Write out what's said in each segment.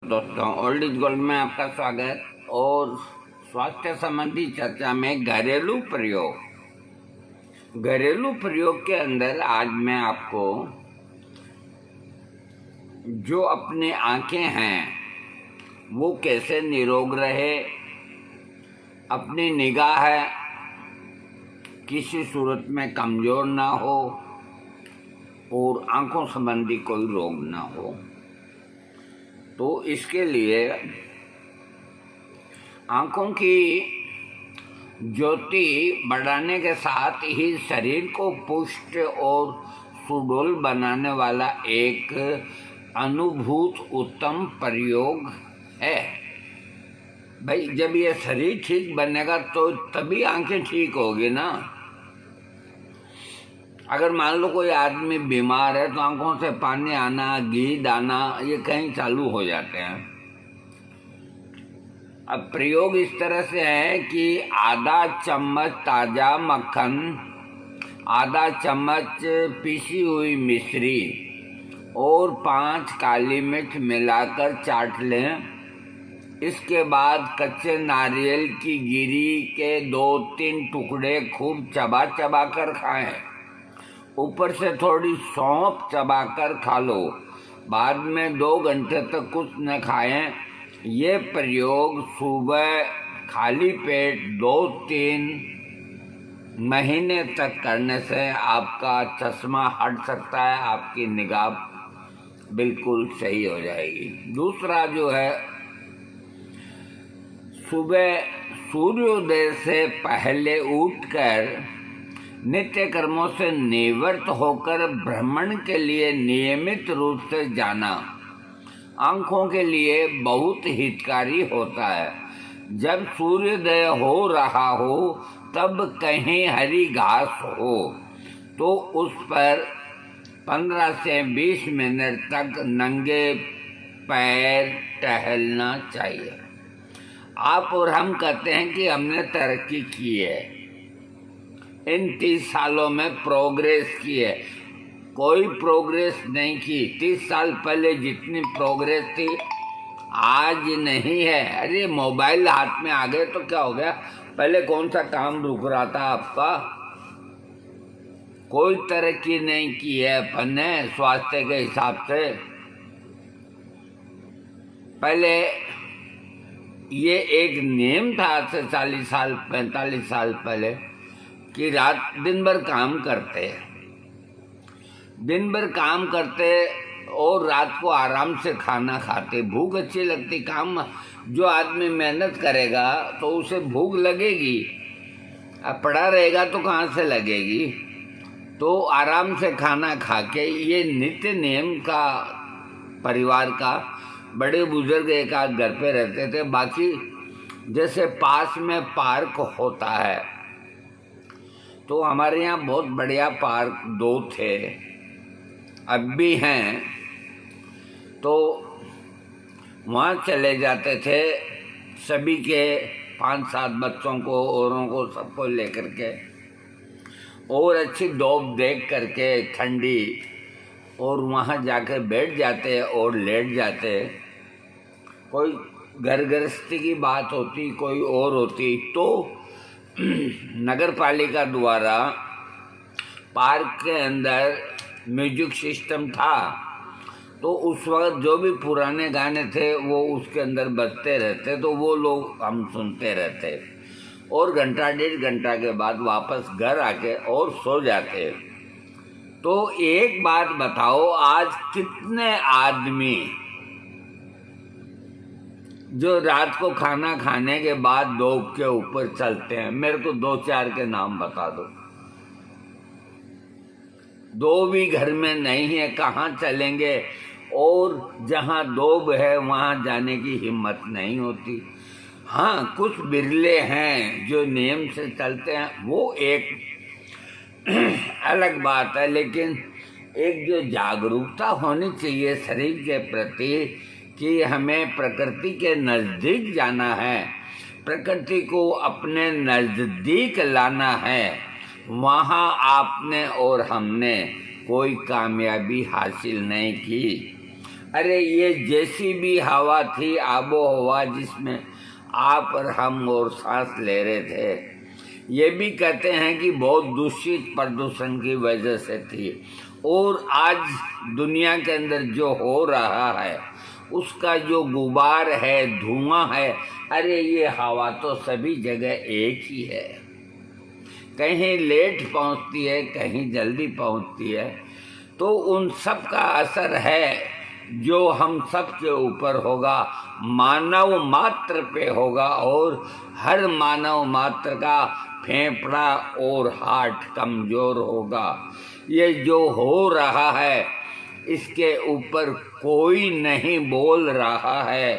दोस्तों, old is gold में आपका स्वागत। और स्वास्थ्य संबंधी चर्चा में घरेलू प्रयोग के अंदर आज मैं आपको जो अपने आंखें हैं वो कैसे निरोग रहे, अपनी निगाह किसी सूरत में कमज़ोर ना हो और आंखों संबंधी कोई रोग ना हो, तो इसके लिए आँखों की ज्योति बढ़ाने के साथ ही शरीर को पुष्ट और सुडौल बनाने वाला एक अनुभूत उत्तम प्रयोग है। भाई, जब ये शरीर ठीक बनेगा तो तभी आंखें ठीक होगी ना। अगर मान लो कोई आदमी बीमार है तो आंखों से पानी आना, गीद आना, ये कहीं चालू हो जाते हैं। अब प्रयोग इस तरह से है कि आधा चम्मच ताज़ा मक्खन, आधा चम्मच पीसी हुई मिश्री और 5 काली मिर्च मिलाकर चाट लें। इसके बाद कच्चे नारियल की गिरी के 2-3 टुकड़े खूब चबा चबा कर खाएं। ऊपर से थोड़ी सौंफ चबाकर खा लो। बाद में 2 घंटे तक कुछ न खाएं। ये प्रयोग सुबह खाली पेट 2-3 महीने तक करने से आपका चश्मा हट सकता है, आपकी निगाह बिल्कुल सही हो जाएगी। दूसरा जो है, सुबह सूर्योदय से पहले उठकर नित्य कर्मों से निवृत्त होकर भ्रमण के लिए नियमित रूप से जाना आँखों के लिए बहुत हितकारी होता है। जब सूर्योदय हो रहा हो तब कहीं हरी घास हो तो उस पर 15 से 20 मिनट तक नंगे पैर टहलना चाहिए। आप और हम कहते हैं कि हमने तरक्की की है, इन 30 सालों में प्रोग्रेस की है। कोई प्रोग्रेस नहीं की। 30 साल पहले जितनी प्रोग्रेस थी आज नहीं है। अरे, मोबाइल हाथ में आ गए तो क्या हो गया? पहले कौन सा काम रुक रहा था आपका? कोई तरक्की नहीं की है अपन ने स्वास्थ्य के हिसाब से। पहले ये एक नियम था आज से 40 साल 45 साल पहले कि दिन भर काम करते और रात को आराम से खाना खाते। भूख अच्छी लगती। काम जो आदमी मेहनत करेगा तो उसे भूख लगेगी। अब पड़ा रहेगा तो कहाँ से लगेगी? तो आराम से खाना खा के, ये नित्य नियम का परिवार का। बड़े बुजुर्ग एक आध घर पे रहते थे, बाकी जैसे पास में पार्क होता है तो हमारे यहाँ बहुत बढ़िया पार्क 2 थे, अब भी हैं। तो वहाँ चले जाते थे सभी के 5-7 बच्चों को, औरों को, सबको लेकर के, और अच्छी धूप देख करके ठंडी, और वहाँ जाके बैठ जाते और लेट जाते। कोई घर गृहस्थी की बात होती, कोई और होती, तो नगर पालिका द्वारा पार्क के अंदर म्यूजिक सिस्टम था। तो उस वक्त जो भी पुराने गाने थे वो उसके अंदर बजते रहते, तो वो लोग हम सुनते रहते और घंटा 1.5 घंटा के बाद वापस घर आके और सो जाते। तो एक बात बताओ, आज कितने आदमी जो रात को खाना खाने के बाद धूप के ऊपर चलते हैं? मेरे को 2-4 के नाम बता दो। 2 भी घर में नहीं है, कहाँ चलेंगे? और जहाँ धूप है वहाँ जाने की हिम्मत नहीं होती। हाँ, कुछ बिरले हैं जो नियम से चलते हैं, वो एक अलग बात है। लेकिन एक जो जागरूकता होनी चाहिए शरीर के प्रति कि हमें प्रकृति के नज़दीक जाना है, प्रकृति को अपने नज़दीक लाना है, वहाँ आपने और हमने कोई कामयाबी हासिल नहीं की। अरे ये जैसी भी हवा थी, आबो हवा जिसमें आप और हम और सांस ले रहे थे, ये भी कहते हैं कि बहुत दूषित प्रदूषण की वजह से थी। और आज दुनिया के अंदर जो हो रहा है उसका जो गुबार है, धुआं है, अरे ये हवा तो सभी जगह एक ही है। कहीं लेट पहुंचती है, कहीं जल्दी पहुंचती है। तो उन सब का असर है जो हम सब के ऊपर होगा, मानव मात्र पे होगा। और हर मानव मात्र का फेफड़ा और हार्ट कमज़ोर होगा। ये जो हो रहा है इसके ऊपर कोई नहीं बोल रहा है।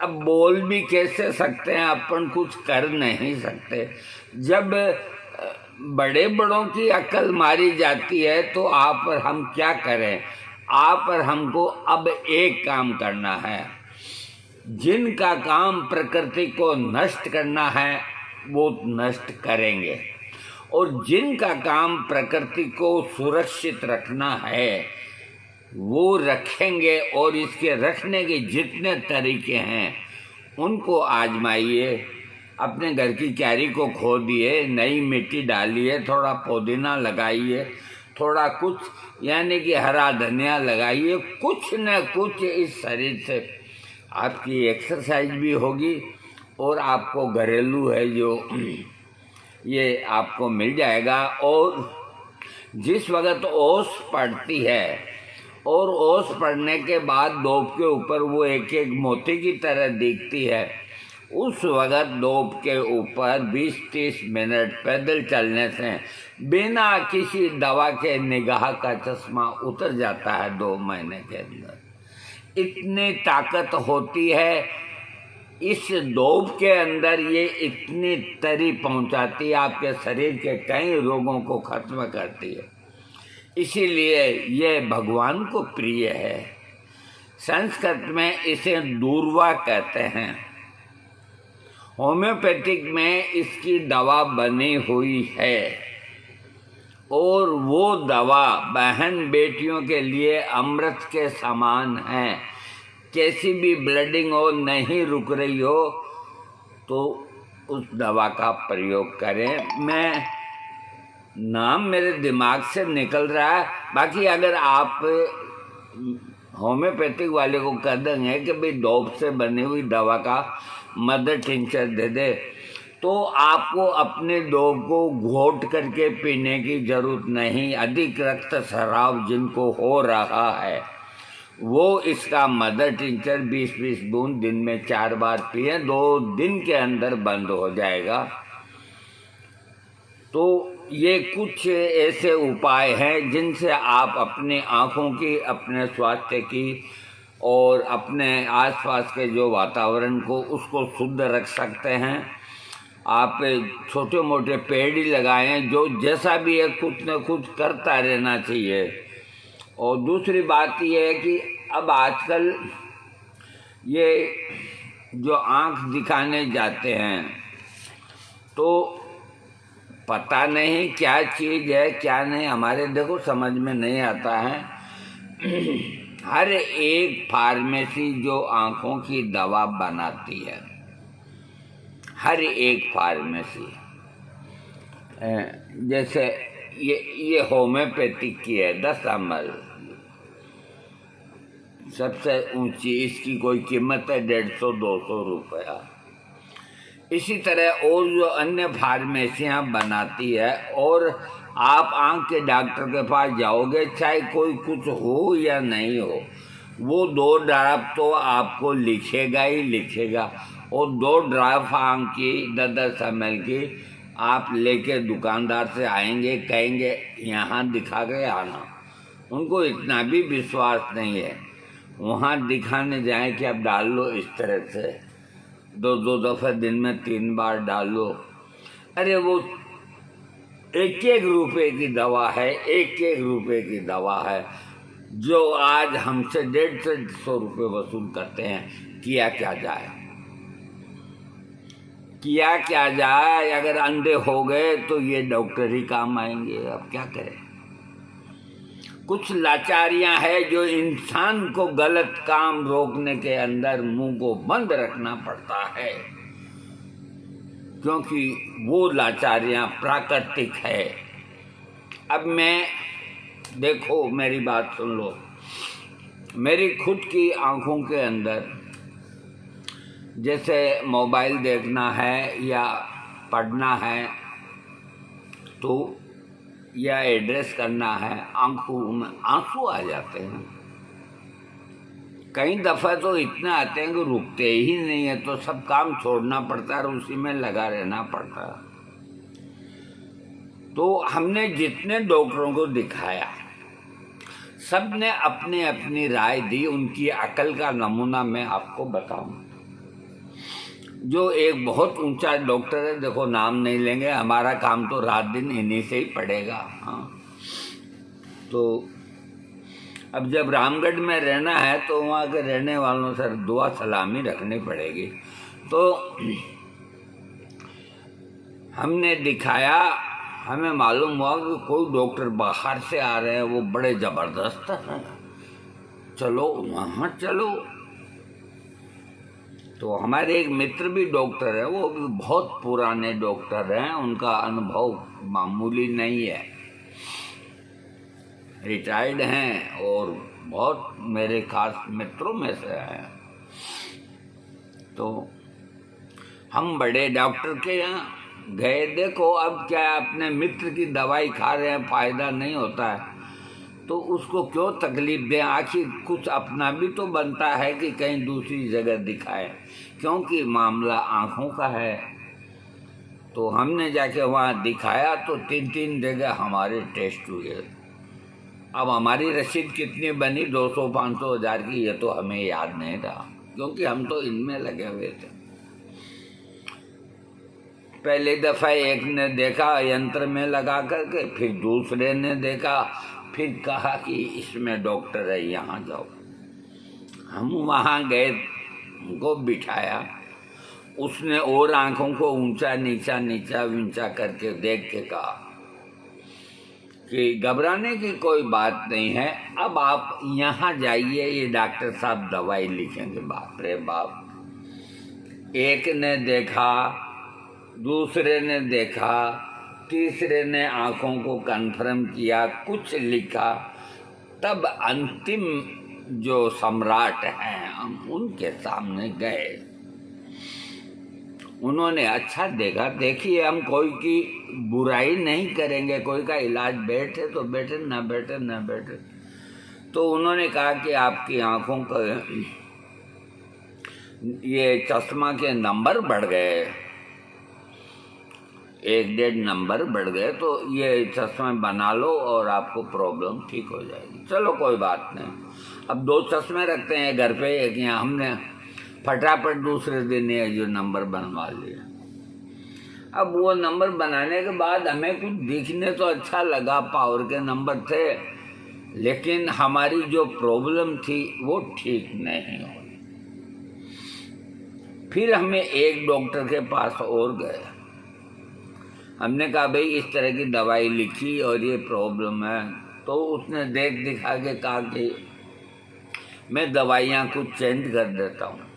अब बोल भी कैसे सकते हैं, अपन कुछ कर नहीं सकते। जब बड़े बड़ों की अक्ल मारी जाती है तो आप और हम क्या करें। आप और हमको अब एक काम करना है, जिनका काम प्रकृति को नष्ट करना है वो नष्ट करेंगे, और जिनका काम प्रकृति को सुरक्षित रखना है वो रखेंगे। और इसके रखने के जितने तरीके हैं उनको आजमाइए। अपने घर की क्यारी को खोदिए, नई मिट्टी डालिए, थोड़ा पुदीना लगाइए, थोड़ा कुछ यानी कि हरा धनिया लगाइए। कुछ न कुछ इस शरीर से आपकी एक्सरसाइज भी होगी और आपको घरेलू है जो ये आपको मिल जाएगा। और जिस वक्त ओस पड़ती है और ओस पड़ने के बाद दोप के ऊपर वो एक एक मोती की तरह दिखती है, उस वक्त दोप के ऊपर 20-30 मिनट पैदल चलने से बिना किसी दवा के निगाह का चश्मा उतर जाता है 2 महीने के अंदर। इतनी ताकत होती है इस दोप के अंदर, ये इतनी तरी पहुंचाती है, आपके शरीर के कई रोगों को खत्म करती है। इसीलिए ये भगवान को प्रिय है। संस्कृत में इसे दूर्वा कहते हैं। होम्योपैथिक में इसकी दवा बनी हुई है और वो दवा बहन बेटियों के लिए अमृत के समान है। कैसी भी ब्लीडिंग हो, नहीं रुक रही हो तो उस दवा का प्रयोग करें। मैं नाम मेरे दिमाग से निकल रहा है, बाकी अगर आप होम्योपैथिक वाले को कह देंगे कि भाई डोप से बनी हुई दवा का मदर टिंचर दे दे, तो आपको अपने डोप को घोट करके पीने की जरूरत नहीं। अधिक रक्तस्राव जिनको हो रहा है वो इसका मदर टिंचर 20-20 बूंद दिन में 4 बार पिए, 2 दिन के अंदर बंद हो जाएगा। तो ये कुछ ऐसे उपाय हैं जिनसे आप अपने आँखों की, अपने स्वास्थ्य की और अपने आसपास के जो वातावरण को उसको शुद्ध रख सकते हैं। आप छोटे मोटे पेड़ ही लगाएं, जो जैसा भी है कुछ न कुछ करता रहना चाहिए। और दूसरी बात ये है कि अब आजकल ये जो आँख दिखाने जाते हैं तो पता नहीं क्या चीज़ है क्या नहीं, हमारे देखो समझ में नहीं आता है। हर एक फार्मेसी जो आँखों की दवा बनाती है, हर एक फार्मेसी, जैसे ये होम्योपैथिक की है 10 अमल, सबसे ऊंची, इसकी कोई कीमत है 150-200 रुपया। इसी तरह और जो अन्य फार्मेसियाँ बनाती है, और आप आँख के डॉक्टर के पास जाओगे चाहे कोई कुछ हो या नहीं हो, वो 2 ड्रॉप तो आपको लिखेगा ही लिखेगा। और 2 ड्रॉप आँख की 10-10 ml की आप लेके दुकानदार से आएंगे, कहेंगे यहाँ दिखा के आना। उनको इतना भी विश्वास नहीं है, वहाँ दिखाने जाएं कि आप डाल लो इस तरह से 2 दफ़े दिन में 3 बार डालो। अरे वो 1-1 रुपए की दवा है, 1-1 रुपए की दवा है, जो आज हमसे 150 रुपये वसूल करते हैं। किया क्या जाए, किया क्या जाए। अगर अंधे हो गए तो ये डॉक्टर ही काम आएंगे। अब क्या करें, कुछ लाचारियां हैं जो इंसान को गलत काम रोकने के अंदर मुंह को बंद रखना पड़ता है, क्योंकि वो लाचारियां प्राकृतिक है। अब मैं, देखो मेरी बात सुन लो, मेरी खुद की आंखों के अंदर जैसे मोबाइल देखना है या पढ़ना है तो या एड्रेस करना है, आंखों में आंसू आ जाते हैं। कई दफ़ा तो इतना आते हैं कि रुकते ही नहीं है, तो सब काम छोड़ना पड़ता है और उसी में लगा रहना पड़ता है। तो हमने जितने डॉक्टरों को दिखाया, सब ने अपनी अपनी राय दी। उनकी अकल का नमूना मैं आपको बताऊं। जो एक बहुत ऊंचा डॉक्टर है, देखो नाम नहीं लेंगे, हमारा काम तो रात दिन इन्हीं से ही पड़ेगा। हाँ, तो अब जब रामगढ़ में रहना है तो वहाँ के रहने वालों से दुआ सलामी रखनी पड़ेगी। तो हमने दिखाया, हमें मालूम हुआ कि कोई डॉक्टर बाहर से आ रहे हैं, वो बड़े ज़बरदस्त हैं, चलो वहाँ चलो। तो हमारे एक मित्र भी डॉक्टर है, वो भी बहुत पुराने डॉक्टर हैं, उनका अनुभव मामूली नहीं है, रिटायर्ड हैं और बहुत मेरे खास मित्रों में से हैं। तो हम बड़े डॉक्टर के यहाँ गए। देखो अब क्या है, अपने मित्र की दवाई खा रहे हैं, फ़ायदा नहीं होता है तो उसको क्यों तकलीफ दें। आखिर कुछ अपना भी तो बनता है कि कहीं दूसरी जगह दिखाए, क्योंकि मामला आँखों का है। तो हमने जाके वहाँ दिखाया तो 3 जगह हमारे टेस्ट हुए। अब हमारी रसीद कितनी बनी, 200-500 हज़ार की, ये तो हमें याद नहीं था, क्योंकि हम तो इनमें लगे हुए थे। पहले दफ़ा एक ने देखा यंत्र में लगा करके, फिर दूसरे ने देखा, फिर कहा कि इसमें डॉक्टर है, यहाँ जाओ। हम वहाँ गए, उनको बिठाया, उसने और आँखों को ऊंचा नीचा नीचा विंचा करके देख के कहा कि घबराने की कोई बात नहीं है, अब आप यहाँ जाइए, ये डॉक्टर साहब दवाई लिखेंगे। बाप रे बाप, एक ने देखा, दूसरे ने देखा, तीसरे ने आँखों को कन्फर्म किया, कुछ लिखा, तब अंतिम जो सम्राट हैं हम उनके सामने गए। उन्होंने अच्छा देखा, देखिए हम कोई की बुराई नहीं करेंगे, कोई का इलाज बैठे तो बैठे, ना बैठे ना बैठे। तो उन्होंने कहा कि आपकी आँखों का ये चश्मा के नंबर बढ़ गए, 1-1.5 नंबर बढ़ गए, तो ये चश्मा बना लो और आपको प्रॉब्लम ठीक हो जाएगी। चलो कोई बात नहीं, अब 2 चश्मे रखते हैं घर पे, एक यहाँ। हमने फटाफट दूसरे दिन ये जो नंबर बनवा लिया। अब वो नंबर बनाने के बाद हमें कुछ दिखने तो अच्छा लगा, पावर के नंबर थे, लेकिन हमारी जो प्रॉब्लम थी वो ठीक नहीं हुई। फिर हमें एक डॉक्टर के पास और गए। हमने कहा भाई इस तरह की दवाई लिखी और ये प्रॉब्लम है। तो उसने देख दिखा के कहा कि मैं दवाइयाँ कुछ चेंज कर देता हूँ।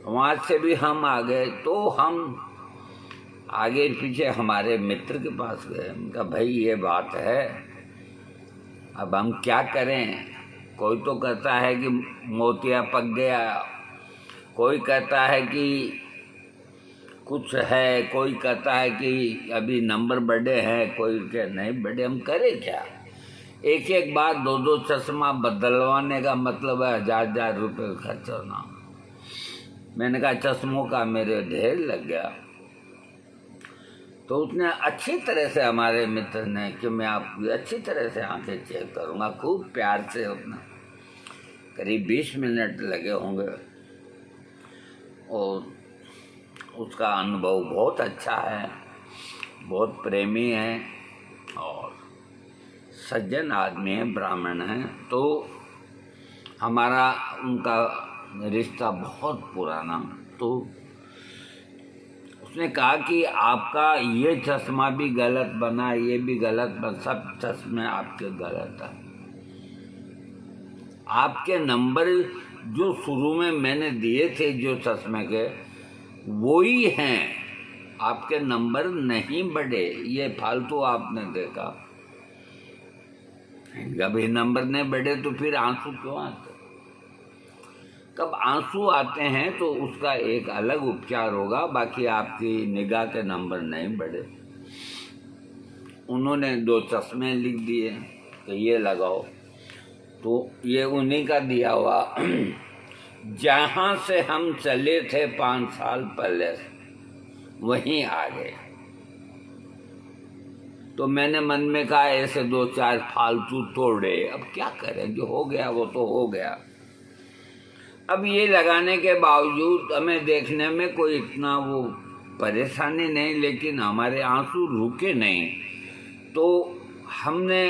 वहाँ से भी हम आ गए। तो हम आगे पीछे हमारे मित्र के पास गए। उनका भाई ये बात है, अब हम क्या करें। कोई तो कहता है कि मोतिया पक गया, कोई कहता है कि कुछ है, कोई कहता है कि अभी नंबर बढ़े हैं, कोई के नहीं बढ़े। हम करें क्या। एक एक बार 2-2 चश्मा बदलवाने का मतलब है 1000-1000 रुपये खर्च होना। मैंने कहा चश्मों का मेरे ढेर लग गया। तो उसने अच्छी तरह से, हमारे मित्र ने, कि मैं आपकी अच्छी तरह से आंखें चेक करूँगा, खूब प्यार से। अपना करीब 20 मिनट लगे होंगे और उसका अनुभव बहुत अच्छा है, बहुत प्रेमी है और सज्जन आदमी है, ब्राह्मण है। तो हमारा उनका रिश्ता बहुत पुराना। तो उसने कहा कि आपका ये चश्मा भी गलत बना, ये भी गलत बना, सब चश्मे आपके गलत हैं। आपके नंबर जो शुरू में मैंने दिए थे जो चश्मे के, वो ही हैं, आपके नंबर नहीं बढ़े। ये फालतू आपने देखा, जब ये नंबर नहीं बढ़े तो फिर आंसू क्यों आते? कब आंसू आते हैं तो उसका एक अलग उपचार होगा, बाकी आपकी निगाह के नंबर नहीं बढ़े। उन्होंने 2 चश्मे लिख दिए कि ये लगाओ, तो ये उन्हीं का दिया हुआ जहाँ से हम चले थे 5 साल पहले वहीं आ गए। तो मैंने मन में कहा ऐसे 2-4 फालतू तोड़े, अब क्या करें, जो हो गया वो तो हो गया। अब ये लगाने के बावजूद हमें देखने में कोई इतना वो परेशानी नहीं, लेकिन हमारे आंसू रुके नहीं। तो हमने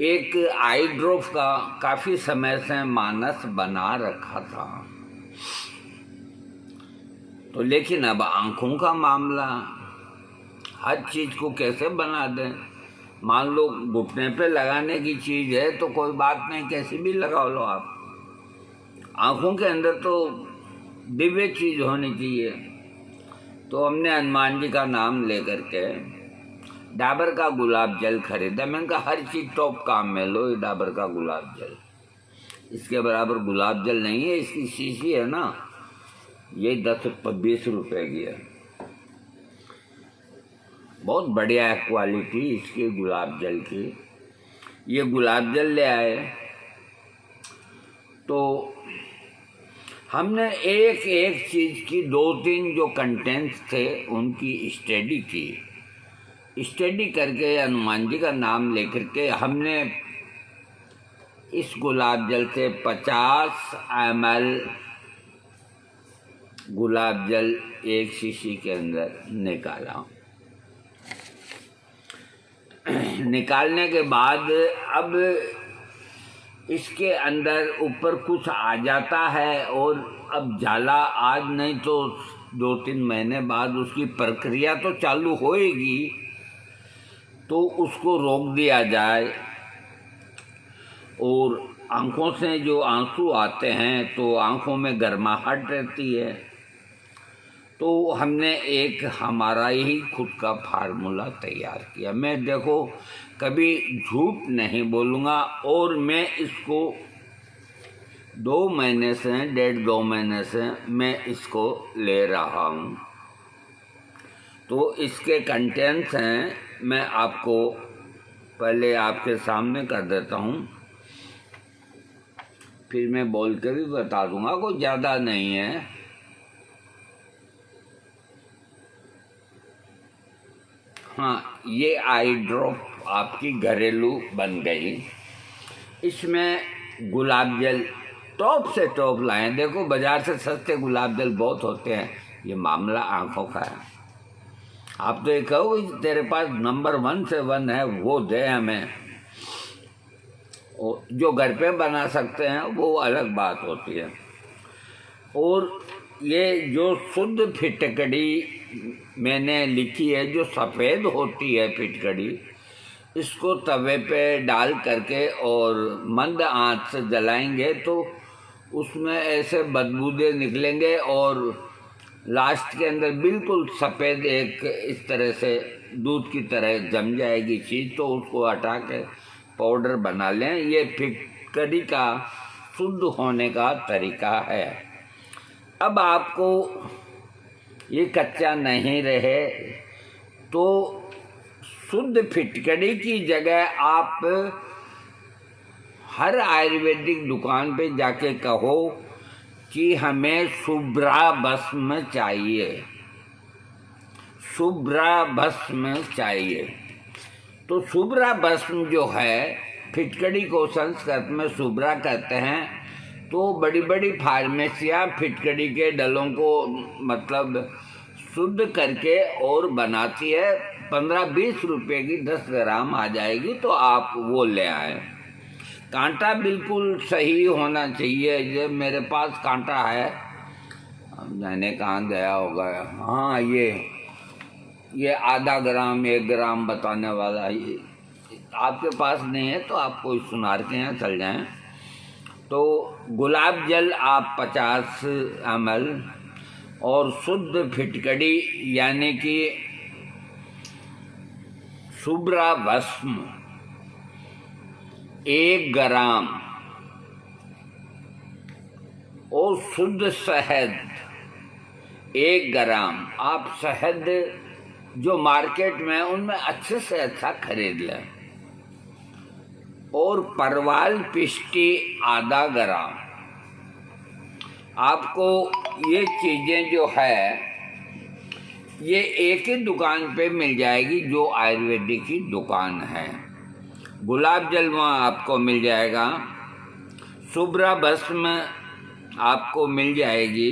एक आई ड्रॉप का काफ़ी समय से मानस बना रखा था, तो लेकिन अब आंखों का मामला, हर चीज़ को कैसे बना दें। मान लो घुटने पे लगाने की चीज़ है तो कोई बात नहीं, कैसी भी लगा लो आप। आंखों के अंदर तो दिव्य चीज़ होनी चाहिए। तो हमने हनुमान जी का नाम लेकर के डाबर का गुलाब जल खरीदा। मैंने कहा हर चीज़ टॉप काम में लो, ये डाबर का गुलाब जल, इसके बराबर गुलाब जल नहीं है। इसकी शीशी है ना, ये 10-20 रुपए की है, बहुत बढ़िया है क्वालिटी इसकी गुलाब जल की। ये गुलाब जल ले आए तो हमने एक एक चीज़ की 2-3 जो कंटेंट्स थे उनकी स्टडी की। स्टडी करके हनुमान जी का नाम लेकर के हमने इस गुलाब जल से 50 ml गुलाब जल एक शीशी के अंदर निकाला। निकालने के बाद अब इसके अंदर ऊपर कुछ आ जाता है, और अब जाला आज नहीं तो 2-3 महीने बाद उसकी प्रक्रिया तो चालू होएगी, तो उसको रोक दिया जाए। और आँखों से जो आंसू आते हैं तो आँखों में गर्माहट रहती है। तो हमने एक हमारा ही खुद का फार्मूला तैयार किया। मैं देखो कभी झूठ नहीं बोलूँगा, और मैं इसको 2 महीने से 1.5-2 महीने से मैं इसको ले रहा हूँ। तो इसके कंटेंट्स हैं, मैं आपको पहले आपके सामने कर देता हूँ, फिर मैं बोल के भी बता दूँगा, कोई ज़्यादा नहीं है। हाँ, ये आई ड्रॉप आपकी घरेलू बन गई। इसमें गुलाब जल टॉप से टॉप लाएँ। देखो बाज़ार से सस्ते गुलाब जल बहुत होते हैं, ये मामला आँखों का है। आप तो ये कहो तेरे पास नंबर 1 से 1 है, वो दे हमें। जो घर पे बना सकते हैं वो अलग बात होती है। और ये जो शुद्ध फिटकड़ी मैंने लिखी है, जो सफ़ेद होती है फिटकड़ी, इसको तवे पे डाल करके और मंद आंच से जलाएंगे तो उसमें ऐसे बदबूदे निकलेंगे, और लास्ट के अंदर बिल्कुल सफ़ेद एक इस तरह से दूध की तरह जम जाएगी चीज़। तो उसको हटा के पाउडर बना लें। ये फिटकड़ी का शुद्ध होने का तरीका है। अब आपको ये कच्चा नहीं रहे तो शुद्ध फिटकड़ी की जगह आप हर आयुर्वेदिक दुकान पे जाके कहो कि हमें शुभ्रा भस्म चाहिए, शुभ्रा भस्म चाहिए। तो शुभ्रा भस्म जो है, फिटकड़ी को संस्कृत में शुभ्रा कहते हैं। तो बड़ी बड़ी फार्मेसियाँ फिटकड़ी के डलों को मतलब शुद्ध करके और बनाती है। 15-20 रुपये की 10 ग्राम आ जाएगी, तो आप वो ले आएँ। कांटा बिल्कुल सही होना चाहिए। जब मेरे पास कांटा है, मैंने कहाँ गया होगा। हाँ, ये आधा ग्राम 1 ग्राम बताने वाला, ये आपके पास नहीं है तो आप कोई सुनार के यहाँ चल जाएं। तो गुलाब जल आप 50 ml और शुद्ध फिटकड़ी यानी कि शुभ्रा भस्म 1 ग्राम और शुद्ध शहद 1 ग्राम। आप शहद जो मार्केट में उनमें अच्छे से अच्छा खरीद लें। और परवाल पिष्टी आधा ग्राम। आपको ये चीज़ें जो है ये एक ही दुकान पे मिल जाएगी जो आयुर्वेदिक की दुकान है। गुलाब जल वहाँ आपको मिल जाएगा, शुभ्रा भस्म आपको मिल जाएगी,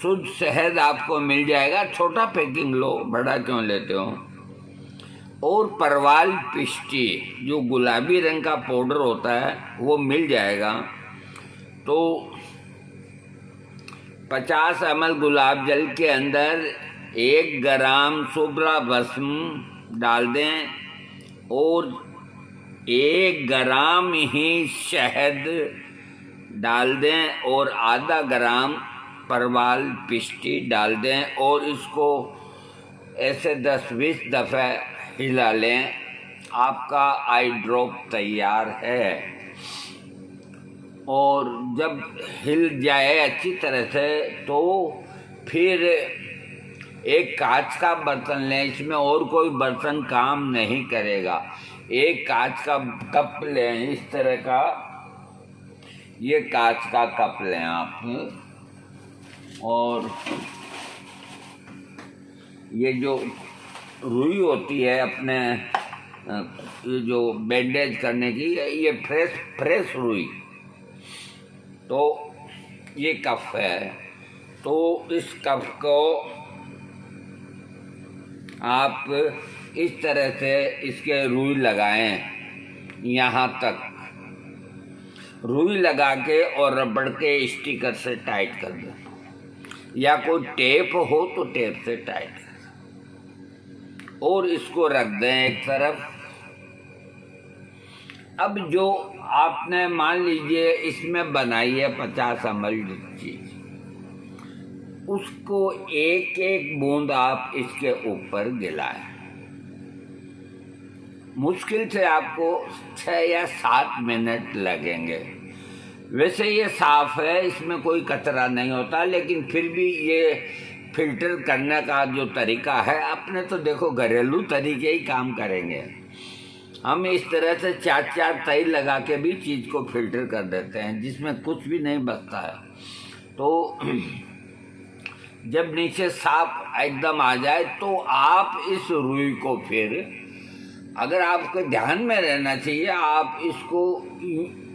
शुद्ध शहद आपको मिल जाएगा। छोटा पैकिंग लो, बड़ा क्यों लेते हो। और परवाल पिष्टी जो गुलाबी रंग का पाउडर होता है वो मिल जाएगा। तो 50 ml गुलाब जल के अंदर 1 ग्राम शुभ्रा भस्म डाल दें और 1 ग्राम ही शहद डाल दें और आधा ग्राम परवाल पिष्टी डाल दें और इसको ऐसे 10-20 दफ़े हिला लें। आपका आई ड्रॉप तैयार है। और जब हिल जाए अच्छी तरह से तो फिर एक कांच का बर्तन लें, इसमें और कोई बर्तन काम नहीं करेगा। एक कांच का कप लें, इस तरह का, ये कांच का कप लें आप। और ये जो रुई होती है अपने ये जो बैंडेज करने की, ये फ्रेश रुई, तो ये कप है। तो इस कप को आप इस तरह से इसके रुई लगाएं, यहाँ तक रुई लगा के और रबड़ के स्टिकर से टाइट कर दें, या कोई टेप हो तो टेप से टाइट कर दें और इसको रख दें एक तरफ। अब जो आपने मान लीजिए इसमें बनाई है 50 ml चीज, उसको एक एक बूंद आप इसके ऊपर गिलाएं। मुश्किल से आपको 6 या 7 मिनट लगेंगे। वैसे ये साफ है, इसमें कोई कचरा नहीं होता, लेकिन फिर भी ये फिल्टर करने का जो तरीका है, अपने तो देखो घरेलू तरीके ही काम करेंगे। हम इस तरह से 4 तई लगा के भी चीज़ को फिल्टर कर देते हैं, जिसमें कुछ भी नहीं बचता है। तो जब नीचे साफ एकदम आ जाए तो आप इस रुई को फिर, अगर आपको ध्यान में रहना चाहिए, आप इसको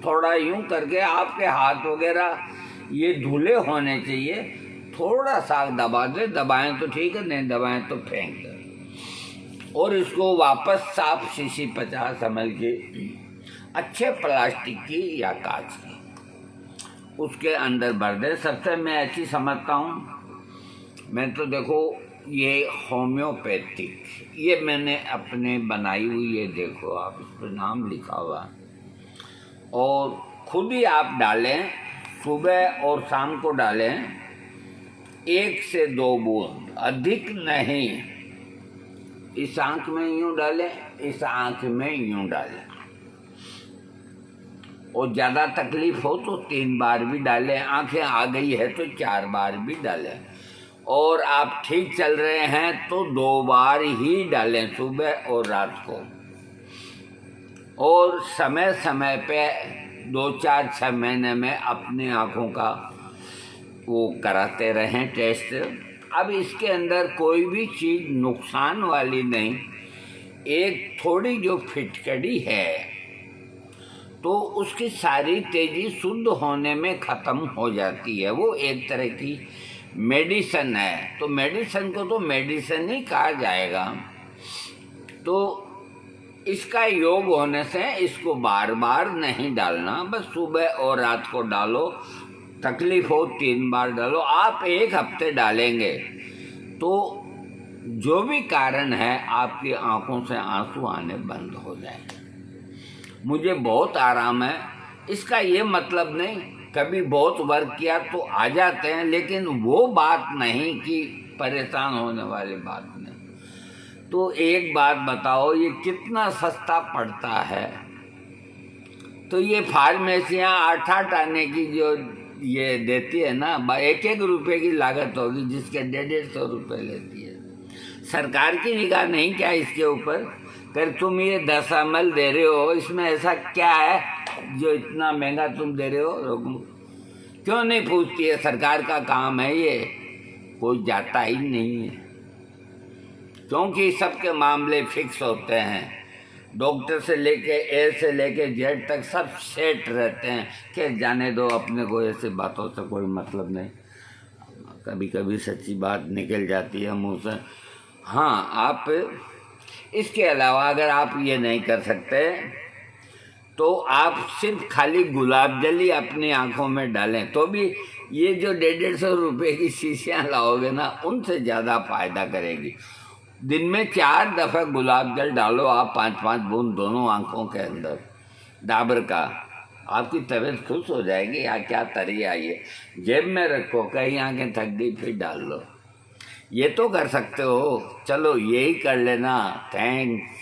थोड़ा यूं करके, आपके हाथ वगैरह ये धुले होने चाहिए, थोड़ा सा दबा दे, दबाएं तो ठीक है, नहीं दबाएं तो फेंक दें। और इसको वापस साफ शीशी 50 ml की अच्छे प्लास्टिक की या कांच की उसके अंदर भर दें। सबसे मैं अच्छी समझता हूँ, मैं तो देखो ये होम्योपैथिक, ये मैंने अपने बनाई हुई, ये देखो आप, इस पर नाम लिखा हुआ है, और खुद ही आप डालें, सुबह और शाम को डालें 1 से 2 बूंद, अधिक नहीं। इस आंख में यूं डालें, इस आंख में यूं डालें, और ज़्यादा तकलीफ हो तो 3 बार भी डालें, आंखें आ गई है तो 4 बार भी डालें, और आप ठीक चल रहे हैं तो 2 बार ही डालें, सुबह और रात को। और समय समय पे 2-4-6 महीने में अपनी आँखों का वो कराते रहें टेस्ट। अब इसके अंदर कोई भी चीज़ नुकसान वाली नहीं, एक थोड़ी जो फिटकड़ी है तो उसकी सारी तेज़ी शुद्ध होने में ख़त्म हो जाती है। वो एक तरह की मेडिसन है, तो मेडिसन को तो मेडिसन ही कहा जाएगा। तो इसका योग होने से इसको बार बार नहीं डालना, बस सुबह और रात को डालो, तकलीफ हो 3 बार डालो। आप 1 हफ्ते डालेंगे तो जो भी कारण है आपकी आंखों से आंसू आने बंद हो जाएंगे। मुझे बहुत आराम है, इसका ये मतलब नहीं कभी बहुत वर्क किया तो आ जाते हैं, लेकिन वो बात नहीं कि परेशान होने वाली बात नहीं। तो एक बात बताओ, ये कितना सस्ता पड़ता है? तो ये फार्मेसियाँ 8-8 आने की जो ये देती है ना, 1-1 रुपये की लागत होगी, जिसके 150-150 रुपये लेती है। सरकार की निगाह नहीं क्या इसके ऊपर? कर तुम ये 10 ml दे रहे हो, इसमें ऐसा क्या है जो इतना महंगा तुम दे रहे हो? क्यों नहीं पूछती है? सरकार का काम है ये, कोई जाता ही नहीं है, क्योंकि सबके मामले फिक्स होते हैं। डॉक्टर से लेके ए से लेके जेड तक सब सेट रहते हैं कि जाने दो, अपने को ऐसी बातों से कोई मतलब नहीं। कभी कभी सच्ची बात निकल जाती है मुँह से। हाँ, आप इसके अलावा अगर आप ये नहीं कर सकते तो आप सिर्फ खाली गुलाब जल ही अपनी आँखों में डालें, तो भी ये जो 150-150 रुपये की शीशियाँ लाओगे ना, उनसे ज़्यादा फ़ायदा करेगी। दिन में 4 दफ़ा गुलाब जल डालो आप, 5-5 बूंद दोनों आँखों के अंदर डाबर का, आपकी तबीयत खुश हो जाएगी। या क्या तरीका ये, जेब में रखो, कहीं आँखें थक गई फिर डाल लो। ये तो कर सकते हो, चलो यही कर लेना। थैंक्स।